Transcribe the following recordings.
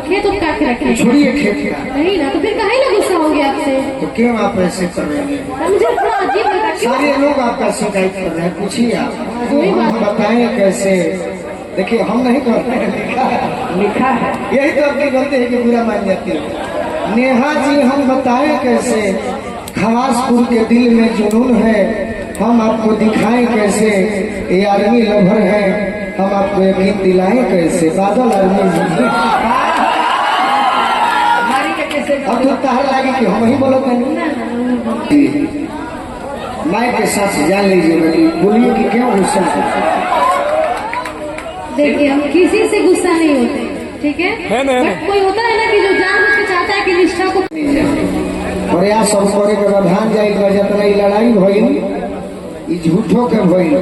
खेत उठ काट के रखे। छोड़िए खेत का। नहीं ना, तो फिर काहे ना गुस्सा हो गया आपसे? तो क्यों आप ऐसे कर रहे हैं? मुझे थोड़ा अजीब लगा। सारे लोग आपका शिकायत कर रहे हैं, पूछिए आप। हम बताएं कैसे? देखिए हम नहीं करते हैं, लिखा है। यही तो आपकी गलती है कि बुरा मान जाती है। नेहा जी हम बताएं कैसे? खवासपुर के दिल में जुनून है, हम आपको दिखाएं कैसे? ये आर्मी लवर है, हम आपको यकीन दिलाएं कैसे? बादल आर्मी अब तो तार लगे कि हम ही बोलो नहीं। माय के साथ जान लीजिए बेटी, बोलिए कि क्यों गुस्सा है? देखिए हम किसी से गुस्सा नहीं होते, ठीक है? बट कोई होता है ना कि जो जानबूझ के चाहता है कि निष्ठा को प्रयास सब करे के बधान जाए जितना लड़ाई भइल ई झूठो के भइल,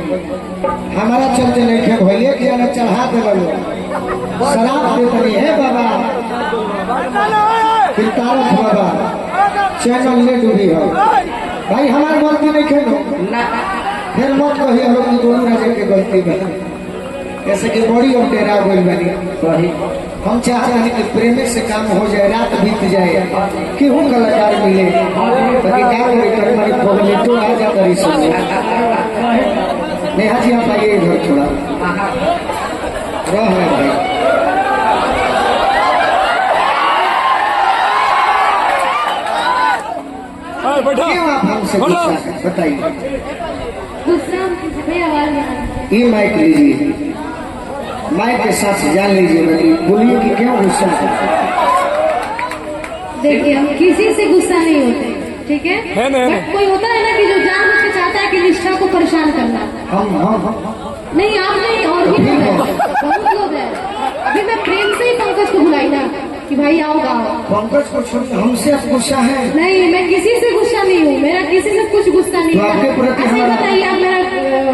हमारा चलते नहीं थे भइले कि ना चढ़ा देवल शराब देतनी है बाबा, फिर तारक बाबा चैनल ले डूबी हो भाई, हमारी गलती नहीं खेलो फिर मत कहिए लोग की दोनों राजे की गलती है। जैसे कि बड़ी और डेरा गोल बनी, हम चाहते हैं कि प्रेम से काम हो जाए, रात बीत जाए, क्यों कलाकार मिले तो आ जा करी सोचे। नेहा जी आप आइए इधर थोड़ा रह भाई। क्यों आप हमसे गुस्सा है बताइए? ये माइक लीजिए, माइक के साथ जान लीजिए बेटी, बोलिए कि क्यों गुस्सा है? देखिए हम किसी से गुस्सा नहीं होते, ठीक है? बट कोई होता है ना कि जो जानबूझ के चाहता है कि निष्ठा को परेशान करना। हम नहीं आप नहीं, और भी लोग हैं, बहुत लोग हैं। अभी मैं प्रेम से ही पंकज को बुलाई ना कि भाई आओ गाओ। पंकज को छोड़ हमसे आप गुस्सा है? नहीं मैं किसी से गुस्सा नहीं हूँ, मेरा किसी से कुछ गुस्सा नहीं है। बताइए आप मेरा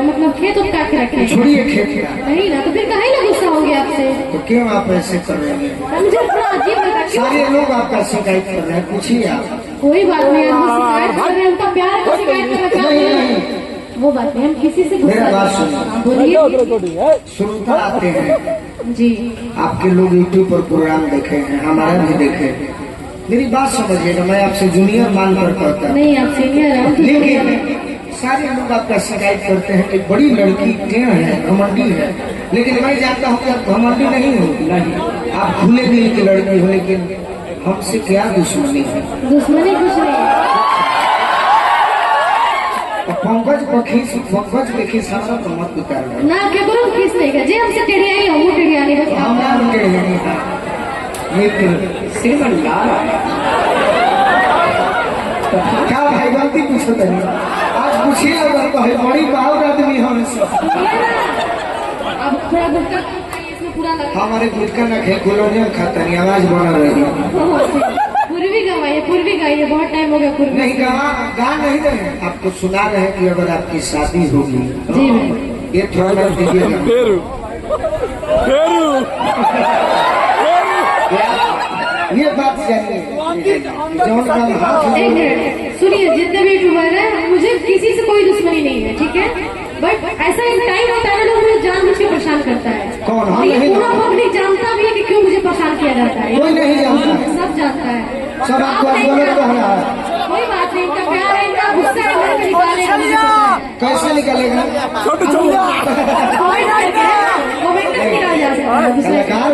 मतलब खेत उठ काट के रखे। छोड़िए खेत का। नहीं ना, तो फिर काहे ना गुस्सा हो गया आपसे? तो क्यों आप ऐसे कर रहे हैं? मुझे थोड़ा अजीब लगा। सारे लोग आपका शिकायत कर रहे हैं, पूछिए आप। कोई बात नहीं, हम शिकायत कर रहे हैं, उनका प्यार को शिकायत कर रहे हैं, वो बात नहीं, हम किसी से मेरा बात सुनिए, सुनता आते हैं जी। आपके लोग यूट्यूब पर प्रोग्राम देखे हैं, हमारा भी देखे हैं। मेरी बात समझिएगा, मैं आपसे जूनियर मानकर कहता नहीं आप सीनियर हैं, लेकिन सारे लोग आपका शिकायत करते हैं कि बड़ी लड़की टेढ़ है, घमंडी है, लेकिन मैं जानता हूँ कि आप घमंडी नहीं हो, नहीं आप खुले दिल की लड़की हो, लेकिन हमसे क्या दुश्मनी है? दुश्मनी कुछ नहीं। पंकज के खीस हमरा तो मत उतार ना के करो खीस नहीं का जे हमसे टेढ़िया ही हम टेढ़िया नहीं, बस हम नाम टेढ़िया नहीं था ये श्रीमान क्या भाई गलती पूछो तनी आज पूछिए अगर कहे बड़ी बाउर आदमी हम अब थोड़ा गुटका इसमें पूरा लगा। हमारे गुटका ना खे गुलोनियम खाता नहीं, आवाज बना रही है। पूर्वी गवाइए, पूर्वी गाइए, बहुत टाइम हो गया पूर्वी। नहीं गा नहीं रहे, आपको सुना रहे हैं कि अगर आपकी शादी होगी जी ये थोड़ा कर दीजिएगा। ये बात जानिए, सुनिए जितने भी यूट्यूबर है मुझे किसी से कोई दुश्मनी नहीं है, ठीक है? बट ऐसा एक टाइम होता है लोग मुझे जानबूझ के परेशान करता है। कौन? हम ये पूरा पब्लिक जानता भी है कि क्यों मुझे परेशान किया जाता है। कोई नहीं जानता, सब जानता है, सब आपको गलत कह रहा है। कोई बात नहीं, इनका प्यार है, इनका गुस्सा है, निकालेगा कैसे निकालेगा? कलाकार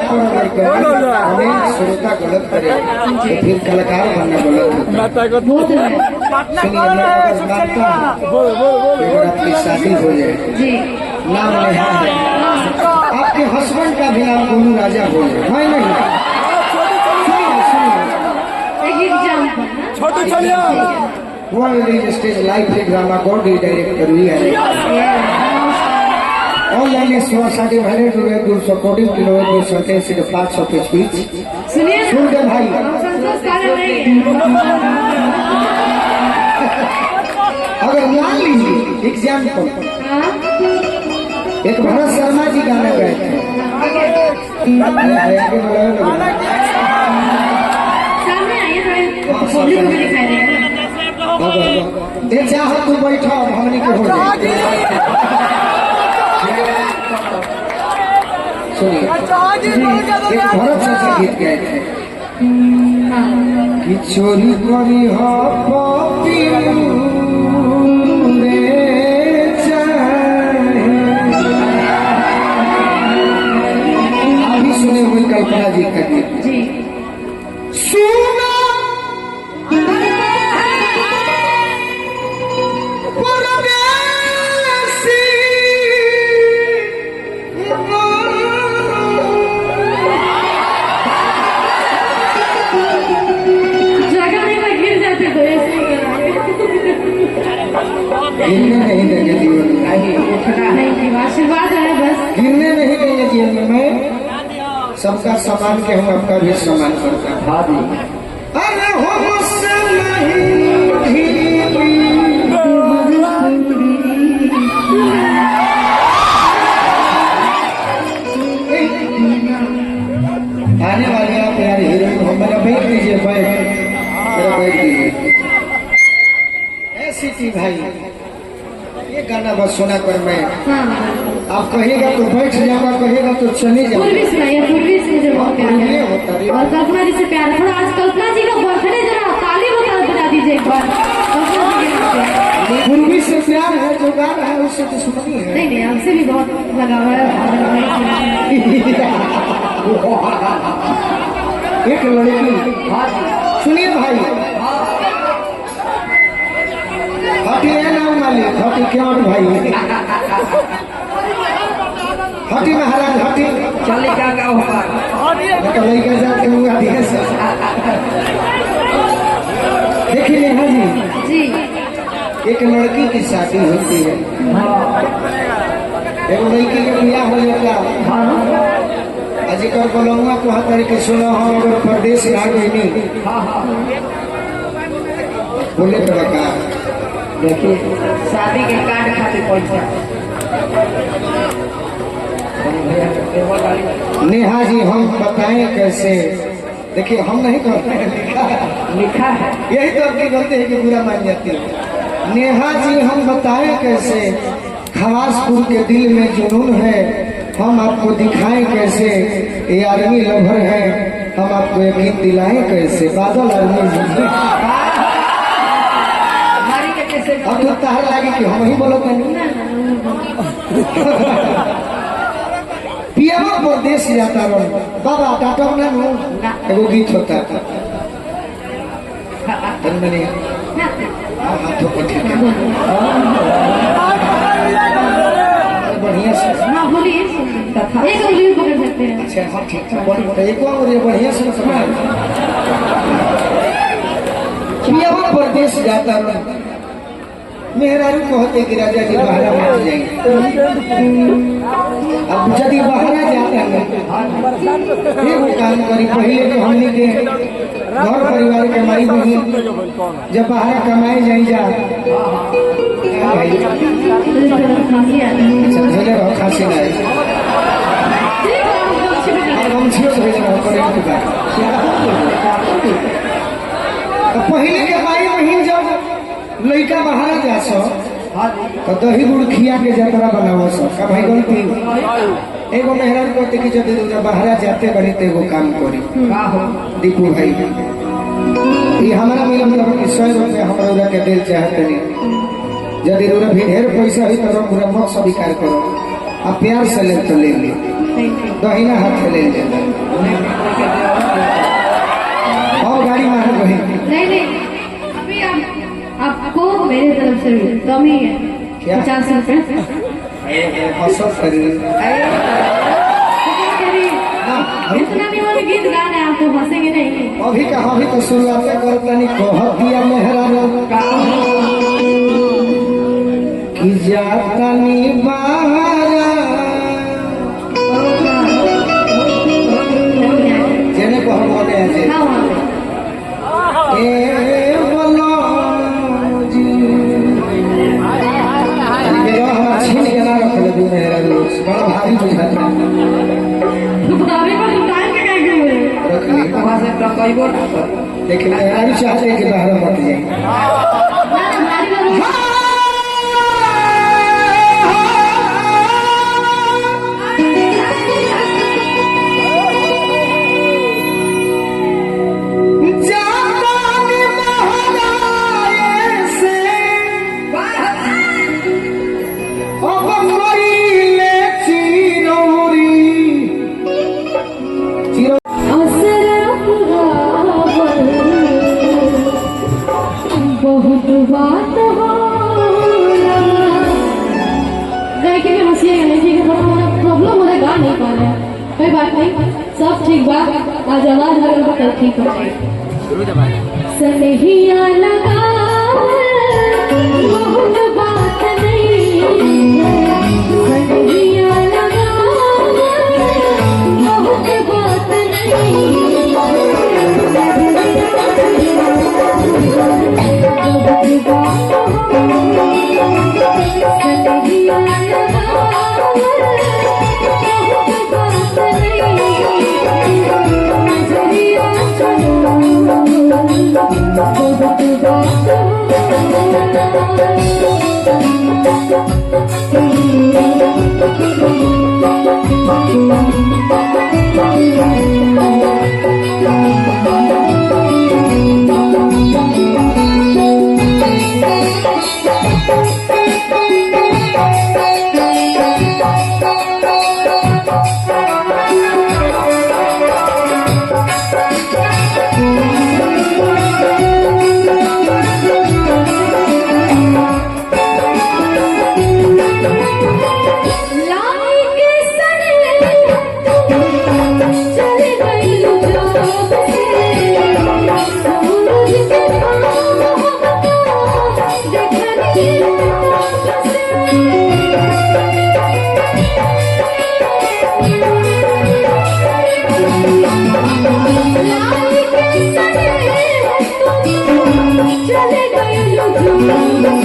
श्रोता गलत करे तो फिर कलाकार बनना गलत होता है। अगर आपकी शादी हो जाए, नाम नेहा है, आपके हस्बैंड का भी नाम गोलू राजा हो जाए, नहीं वर्ल्ड स्टेज लाइव ड्रामा को डायरेक्टर हुई है। ऑनलाइन स्वास्थ्य भरे हुए 240 किलोमीटर 500 स्पीच सुन के भाई अगर मान लीजिए एग्जाम्पल एक भरत शर्मा जी गाना गए थे, चाह तू बैठो हमने के हो सुनिए एक भरत चाचा गीत गाए थे कि चोरी करी हो पपियू रे चाहे। अभी सुने हुए कल्पना जी का गीत जी सुना गिरने नहीं देंगे जीवन में, आशीर्वाद है बस। गिरने नहीं देंगे जीवन में। मैं सबका सम्मान के हम आपका भी सम्मान करता हूँ। अरे हो मुझसे आने वाले आप यार हीरोइन हो, मेरा बैठ दीजिए, मेरा बैठ दीजिए। ऐसी थी भाई ये गाना बस सुना कर मैं आप कहिएगा तो बैठ जाऊंगा, कहिएगा तो चले जाऊंगा। पूर्वी सुनाइए, पूर्वी से मुझे बहुत प्यार ये है होता है और कल्पना जी से प्यार है। थोड़ा आज कल्पना जी का बर्थडे जरा ताली बता दीजिए एक बार कल्पना जी के नाम पे। पूर्वी से प्यार है, जो गा रहा है उससे दुश्मनी है। नहीं नहीं हमसे भी बहुत लगाव है। एक लड़की सुनिए भाई, हटी है नाम मालिक, हटी क्यों भाई, हटी महाराज हटी चले क्या होगा लड़का जाके हुआ देखिए नेहा जी जी एक लड़की की शादी होती है, एक लड़की के ब्याह हो जाता अजिकर बोलूंगा को हर के सुनो हम अगर प्रदेश आ गई बोले तो बता देखिए शादी के कार्ड खातिर पैसा नेहा जी हम बताएं कैसे। देखिए हम नहीं करते हैं, लिखा है यही तो आपकी गलती है कि बुरा मान जाती है। नेहा जी हम बताएं कैसे, खवासपुर के दिल में जुनून है, हम आपको दिखाएं कैसे। ये आर्मी लवर है, हम आपको यकीन दिलाएं कैसे। बादल आर्मी अब तो तार लागे कि हम ही बोलो पियावा परदेश जाता रहो बाबा टाटा ना नो एगो गीत होता मैंने हाथों को ठीक है बढ़िया से हाँ बोलिए एक उंगली पकड़ सकते हैं। अच्छा हाँ ठीक है एक और ये बढ़िया से पियावा परदेश जाता रहो मेहरारू कहते कि राजा जी बाहरा मत जाएंगे। अब यदि बाहरा जाता है फिर वो काम करी पहले तो हमने के घर परिवार के माई बहन जब बाहर कमाए जाए जा झेले रहो खांसी लाए पहले के माई बहन जब लड़का बाहर जा सो तो दही गुड़ खिया के जतरा बनाओ सो का भाई गलती एगो मेहरान कहते कि जब बाहर जाते बड़ी तो एगो काम करी दीपू भाई ये हमारा मिला मतलब 100 रुपये हमारा के दिल चाहते नहीं यदि रोरा भी ढेर पैसा हुई तो पूरा मत स्वीकार करो आप प्यार से ले तो ले ली दहीना हाथ ले ले और गाड़ी मार गई नहीं अभी आपको मेरे तरफ से कम ही है 50 रुपए इतना नहीं वाले गीत गाने आपको हंसेंगे नहीं। अभी कहा अभी तो शुरुआत करतनी कह दिया मेहरारू कि जातनी बाहरा जेने को हम बोले हैं ए बोलो जी मेरा छीन के ना रख ले दूं मेहरारू बड़ा भारी बुझाता लेकिन मेहरारू चाहते हैं कि बाहर मत जाए। नहीं, सब ठीक बा। आज आवाज लगल बा कल ठीक हो जाए। सनहिया लगा बहुत बात नहीं, सनहिया लगा बहुत बात नहीं, चले गए